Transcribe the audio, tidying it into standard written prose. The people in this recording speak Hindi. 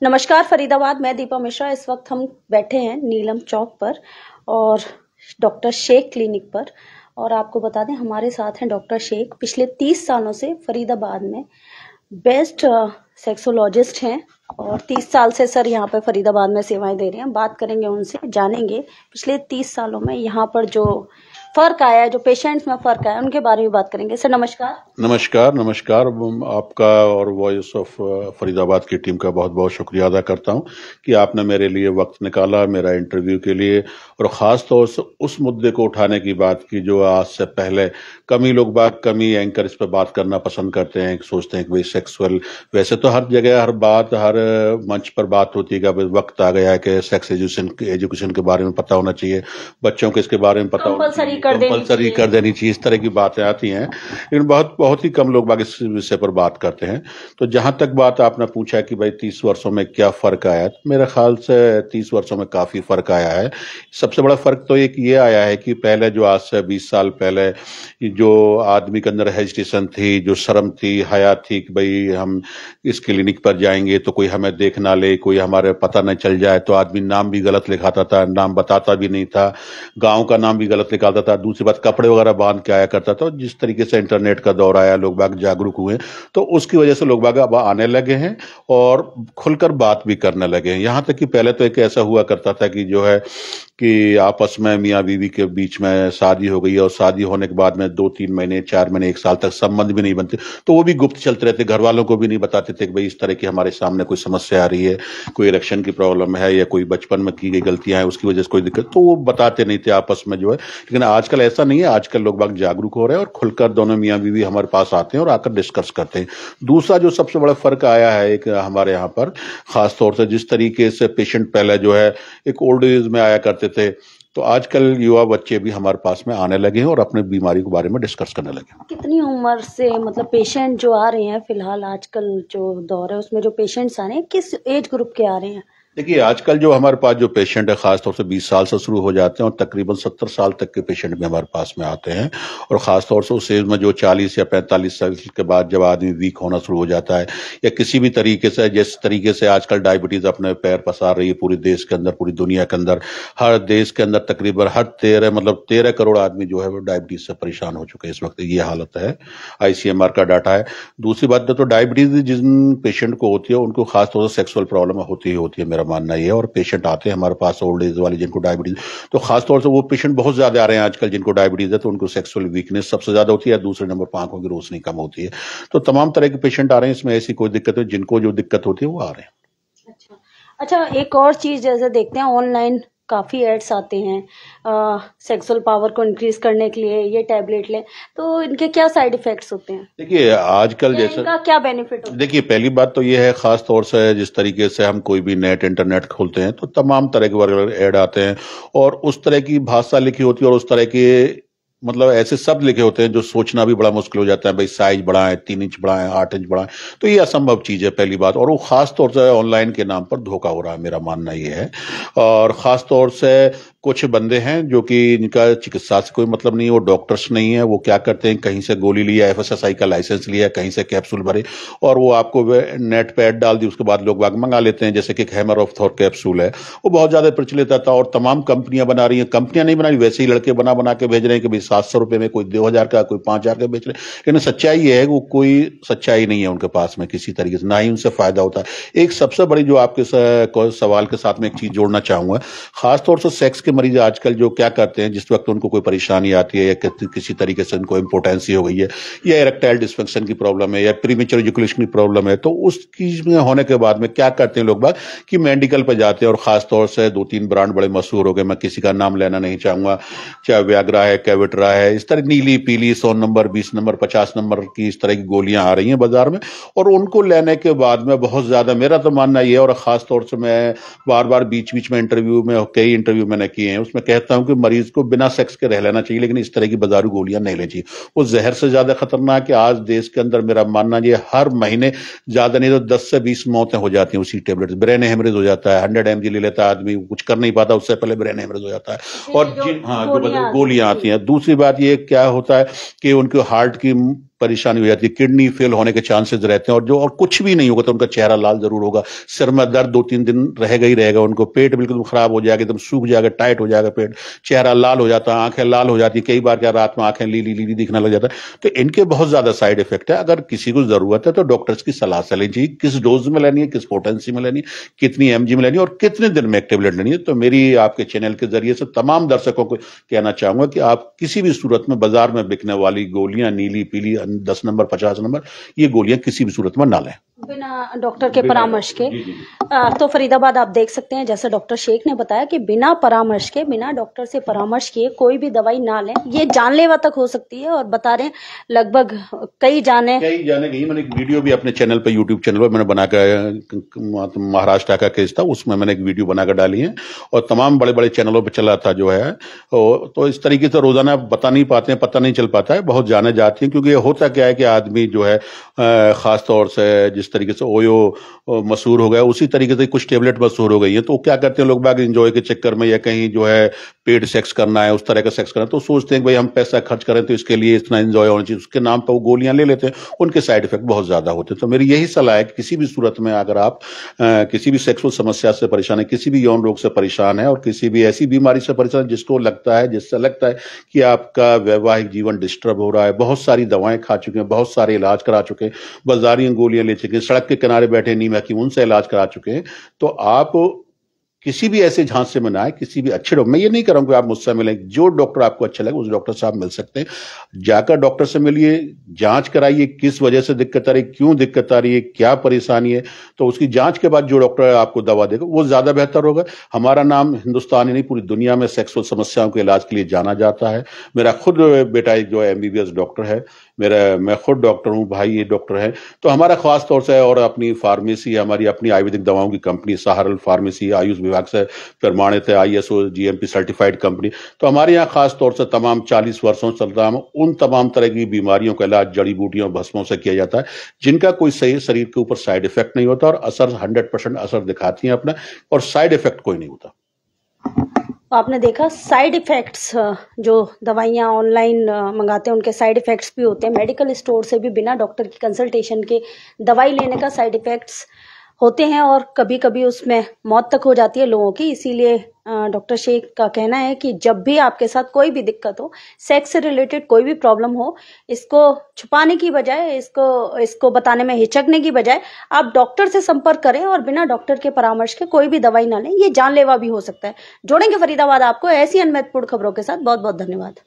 नमस्कार फरीदाबाद, मैं दीपा मिश्रा। इस वक्त हम बैठे हैं नीलम चौक पर और डॉक्टर शेख क्लिनिक पर। और आपको बता दें, हमारे साथ हैं डॉक्टर शेख। पिछले 30 सालों से फरीदाबाद में बेस्ट सेक्सोलॉजिस्ट हैं और 30 साल से सर यहाँ पर फरीदाबाद में सेवाएं दे रहे हैं। बात करेंगे उनसे, जानेंगे पिछले 30 सालों में यहाँ पर जो फर्क आया है, जो पेशेंट्स में फर्क आया है, उनके बारे में बात करेंगे। सर नमस्कार। नमस्कार नमस्कार। आपका और वॉइस ऑफ फरीदाबाद की टीम का बहुत बहुत शुक्रिया अदा करता हूं कि आपने मेरे लिए वक्त निकाला मेरा इंटरव्यू के लिए, और ख़ास तौर से उस मुद्दे को उठाने की बात की जो आज से पहले कमी एंकर इस पर बात करना पसंद करते हैं, सोचते हैं कि भाई सेक्सुअल, वैसे तो हर जगह हर मंच पर बात होती है कि वक्त आ गया है कि सेक्स एजुकेशन के बारे में पता होना चाहिए, बच्चों को इसके बारे में पता कंपलसरी कर देनी चाहिए, इस तरह की बातें आती हैं, लेकिन बहुत ही कम लोग बाग इस विषय पर बात करते हैं। तो जहां तक बात आपने पूछा कि भाई 30 वर्षों में क्या फर्क आया, तो मेरे ख्याल से 30 वर्षों में काफी फर्क आया है। सबसे बड़ा फर्क तो एक ये आया है कि पहले जो आज से 20 साल पहले जो आदमी के अंदर हेजिटेशन थी, जो शर्म थी, हया थी कि भाई हम इस क्लिनिक पर जाएंगे तो कोई हमें देख ना ले, कोई हमारे पता न चल जाए, तो आदमी नाम भी गलत लिखाता था, नाम बताता भी नहीं था, गांव का नाम भी गलत निकालता था, दूसरी बात कपड़े वगैरह बांध के आया करता था। जिस तरीके से इंटरनेट का दौर आया, लोग बाग जागरूक हुए, तो उसकी वजह से लोग बाग अब आने लगे हैं और खुलकर बात भी करने लगे हैं। यहाँ तक कि पहले तो एक ऐसा हुआ करता था कि जो है कि आपस में मियाँ बीवी के बीच में शादी हो गई और शादी होने के बाद में 2-3 महीने 4 महीने 1 साल तक संबंध भी नहीं बनते, तो वो भी गुप्त चलते रहते, घर वालों को भी नहीं बताते थे कि भाई इस तरह की हमारे सामने कोई समस्या आ रही है, कोई इरेक्शन की प्रॉब्लम है या कोई बचपन में की गई गलतियां हैं उसकी वजह से कोई दिक्कत, तो वो बताते नहीं थे आपस में जो है। लेकिन आजकल ऐसा नहीं है, आजकल लोग बाग जागरूक हो रहे हैं और खुलकर दोनों मियाँ बीवी हमारे पास आते हैं और आकर डिस्कस करते हैं। दूसरा जो सबसे बड़ा फर्क आया है एक हमारे यहाँ पर, खासतौर से जिस तरीके से पेशेंट पहले जो है एक ओल्ड एज में आया करते थे, तो आजकल युवा बच्चे भी हमारे पास में आने लगे हैं और अपने बीमारी के बारे में डिस्कस करने लगे हैं। कितनी उम्र से मतलब पेशेंट जो आ रहे हैं, फिलहाल आजकल जो दौर है उसमें जो पेशेंट्स आ रहे हैं, किस एज ग्रुप के आ रहे हैं? देखिए, आजकल जो हमारे पास जो पेशेंट है खासतौर से 20 साल से शुरू हो जाते हैं और तकरीबन 70 साल तक के पेशेंट भी हमारे पास में आते हैं। और खासतौर से उस एज में जो 40 या 45 साल के बाद जब आदमी वीक होना शुरू हो जाता है या किसी भी तरीके से, जिस तरीके से आजकल डायबिटीज अपने पैर पसार रही है पूरे देश के अंदर, पूरी दुनिया के अंदर, हर देश के अंदर तकरीबन हर 13 करोड़ आदमी जो है वो डायबिटीज से परेशान हो चुके हैं इस वक्त, ये हालत है, ICMR का डाटा है। दूसरी बात तो डायबिटीज जिन पेशेंट को होती है उनको खासतौर से सेक्सुअल प्रॉब्लम होती है, मेरा मानना ये है। और पेशेंट आते हैं हमारे पास ओल्ड एज वाले जिनको डायबिटीज, तो खासतौर से वो पेशेंट बहुत ज्यादा आ रहे हैं आजकल जिनको डायबिटीज है, तो उनको सेक्सुअल वीकनेस सबसे ज्यादा होती है, दूसरे नंबर पर आंखों की रोशनी कम होती है। तो तमाम तरह के पेशेंट आ रहे हैं, इसमें ऐसी कोई दिक्कत है, जिनको जो दिक्कत होती है वो आ रहे हैं। अच्छा, एक और चीज जैसे देखते हैं ऑनलाइन काफी एड्स आते हैं सेक्सुअल पावर को इंक्रीज करने के लिए, ये टैबलेट लें, तो इनके क्या साइड इफेक्ट्स होते हैं? देखिए आजकल जैसे इनका क्या बेनिफिट होता है? देखिए, पहली बात तो ये है, खास तौर से जिस तरीके से हम कोई भी इंटरनेट खोलते हैं तो तमाम तरह के ऐड आते हैं और उस तरह की भाषा लिखी होती है और उस तरह के मतलब ऐसे शब्द लिखे होते हैं जो सोचना भी बड़ा मुश्किल हो जाता है, भाई साइज बढ़ाएं, 3 इंच बढ़ाएं, 8 इंच बढ़ाएं, तो ये असंभव चीज है पहली बात। और वो खास तौर से ऑनलाइन के नाम पर धोखा हो रहा है, मेरा मानना ये है। और खास तौर से कुछ बंदे हैं जो कि इनका चिकित्सा से कोई मतलब नहीं है, वो डॉक्टर्स नहीं है, वो क्या करते हैं, कहीं से गोली लिया, FSSAI का लाइसेंस लिया, कहीं से कैप्सूल भरे और वो आपको नेट पे ऐड डाल दी, उसके बाद लोग मंगा लेते हैं। जैसे कि हैमर ऑफ थॉर कैप्सूल है, वो बहुत ज्यादा प्रचलित था और तमाम कंपनियां बना रही हैं, कंपनियां नहीं बना रही, वैसे ही लड़के बना के भेज रहे हैं कि भाई 700 रुपए में, कोई 2000 का, कोई 5000 का बेच रहे हैं। लेकिन सच्चाई ये है कि वो कोई सच्चाई नहीं है उनके पास में किसी तरीके से, ना ही उनसे फायदा होता है। एक सबसे बड़ी जो आपके सवाल के साथ में एक चीज जोड़ना चाहूंगा, खासतौर से सेक्स के मरीज आजकल जो क्या करते हैं, जिस वक्त उनको कोई परेशानी आती है या किसी तरीके से उनको इम्पोर्टेंसी हो गई है या इरेक्टाइल डिस्फंक्शन की प्रॉब्लम है या प्रीमेच्योर इजैकुलेशन की प्रॉब्लम है, तो उस चीज में होने के बाद में क्या करते हैं लोग बाग कि मेडिकल पे जाते हैं और खासतौर से 2-3 ब्रांड बड़े मशहूर हो गए, मैं किसी का नाम लेना नहीं चाहूंगा, चाहे व्याग्रा है, कैविट्रा है, इस तरह नीली पीली 100 नंबर 20 नंबर 50 नंबर की इस तरह की गोलियां आ रही हैं बाजार में, और उनको लेने के बाद में बहुत ज्यादा, मेरा तो मानना यह है, और खासतौर से मैं बार बार बीच बीच में कई इंटरव्यू मैंने किए हैं, उसमें कहता हूं कि मरीज को बिना सेक्स के रह लेना चाहिए, लेकिन इस तरह की बाजारू गोलियां नहीं लेनी चाहिए, वो जहर से ज्यादा खतरनाक है। आज देश के अंदर मेरा मानना ये हर महीने ज्यादा नहीं तो 10 से 20 मौतें हो जाती हैं उसी टेबलेट, ब्रेन हेमरेज हो जाता है, 100 mg ले लेता है आदमी, कुछ कर नहीं पाता, उससे पहले ब्रेन हेमरेज हो जाता है। और जो गोलियां आती हैं। दूसरी बात ये क्या होता है कि उनके हार्ट की परेशानी हो जाती है, किडनी फेल होने के चांसेस रहते हैं, और कुछ भी नहीं होगा तो उनका चेहरा लाल जरूर होगा, सिर में दर्द 2-3 दिन रहेगा ही रहेगा, उनको पेट बिल्कुल खराब हो जाएगा, एकदम सूख जाएगा, टाइट हो जाएगा पेट, चेहरा लाल हो जाता है, आंखें लाल हो जाती है, कई बार क्या रात में आंखें लीली लीली दिखने लग जाता है। तो इनके बहुत ज्यादा साइड इफेक्ट है। अगर किसी को जरूरत है तो डॉक्टर्स की सलाह से लेनी चाहिए, किस डोज में लेनी है, किस पोटेंसी में लेनी है, कितनी एमजी में लेनी है और कितने दिन में एक टेबलेट लेनी है। तो मेरी आपके चैनल के जरिए से तमाम दर्शकों को कहना चाहूंगा कि आप किसी भी सूरत में बाजार में बिकने वाली गोलियां, नीली पीली 10 नंबर 50 नंबर, ये गोलियां किसी भी सूरत में ना लें बिना डॉक्टर के परामर्श के। तो फरीदाबाद आप देख सकते हैं, जैसे डॉक्टर शेख ने बताया कि बिना परामर्श के, बिना डॉक्टर से परामर्श किए कोई भी दवाई ना लें। ये जानलेवा तक हो सकती है और बता रहे हैं लगभग कई जाने गई। मैंने एक वीडियो भी अपने चैनल पे, यूट्यूब चैनल पर मैंने बनाकर, महाराष्ट्र का केस था उसमें मैंने एक वीडियो बनाकर डाली है और तमाम बड़े बड़े चैनलों पर चला था जो है। तो इस तरीके से रोजाना बता नहीं पाते हैं, पता नहीं चल पाता है, बहुत जाने जाती है। क्योंकि होता क्या है कि आदमी जो है खास तौर से जिस तरीके से ओयो मशहूर हो गया, उसी तरीके से कुछ टेबलेट मशहूर हो गई है। तो क्या करते हैं लोग बाग, एंजॉय के चक्कर में या कहीं जो है पेड सेक्स करना है, उस तरह का सेक्स करना है, तो सोचते हैं कि भाई हम पैसा खर्च करें तो इसके लिए इतना एंजॉय होना चाहिए, उसके नाम पर वो गोलियां ले लेते हैं, उनके साइड इफेक्ट बहुत ज्यादा होते हैं। तो मेरी यही सलाह है कि किसी भी सूरत में अगर आप किसी भी सेक्सुअल समस्या से परेशान है, किसी भी यौन रोग से परेशान है और किसी भी ऐसी बीमारी से परेशान है जिसको लगता है, जिससे लगता है कि आपका वैवाहिक जीवन डिस्टर्ब हो रहा है, बहुत सारी दवाएं खा चुके हैं, बहुत सारे इलाज करा चुके हैं, बाजारी गोलियां ले चुके हैं, सड़क के किनारे बैठे नीम हकीम उनसे इलाज करा चुके हैं, तो आप किसी भी ऐसे झांसे में ना आए, किसी भी अच्छे डॉक्टर, मैं ये नहीं कर रहा हूं कि आप मुझसे मिलें, जो डॉक्टर आपको अच्छा लगे उस डॉक्टर से आप मिल सकते हैं। जाकर डॉक्टर से मिलिए, जांच कराइए, किस वजह से दिक्कत आ रही है, क्यों दिक्कत आ रही है, क्या परेशानी है, तो उसकी जांच के बाद जो डॉक्टर आपको दवा देगा वो ज्यादा बेहतर होगा। हमारा नाम हिंदुस्तान ही नहीं पूरी दुनिया में सेक्सुअल समस्याओं के इलाज के लिए जाना जाता है। मेरा खुद बेटा एक जो एमबीबीएस डॉक्टर है, मैं खुद डॉक्टर हूं, भाई ये डॉक्टर है। तो हमारा खास तौर से, और अपनी फार्मेसी, हमारी अपनी आयुर्वेदिक दवाओं की कंपनी सहारल फार्मेसी, आयुष विभाग से प्रमाणित है, ISO GMP सर्टिफाइड कंपनी। तो हमारे यहाँ खास तौर से तमाम 40 वर्षों से चलता है, उन तमाम तरह की बीमारियों का इलाज जड़ी बूटियों भस्मों से किया जाता है, जिनका कोई सही शरीर के ऊपर साइड इफेक्ट नहीं होता और असर 100% असर दिखाती हैं अपना, और साइड इफेक्ट कोई नहीं होता। तो आपने देखा साइड इफेक्ट्स, जो दवाइयाँ ऑनलाइन मंगाते हैं उनके साइड इफेक्ट्स भी होते हैं। मेडिकल स्टोर से भी बिना डॉक्टर की कंसल्टेशन के दवाई लेने का साइड इफेक्ट्स होते हैं और कभी कभी उसमें मौत तक हो जाती है लोगों की। इसीलिए डॉक्टर शेख का कहना है कि जब भी आपके साथ कोई भी दिक्कत हो, सेक्स से रिलेटेड कोई भी प्रॉब्लम हो, इसको छुपाने की बजाय, इसको बताने में हिचकने की बजाय आप डॉक्टर से संपर्क करें और बिना डॉक्टर के परामर्श के कोई भी दवाई ना लें। ये जानलेवा भी हो सकता है। जोड़ेंगे फरीदाबाद आपको ऐसी अनमहत्वपूर्ण खबरों के साथ। बहुत बहुत धन्यवाद।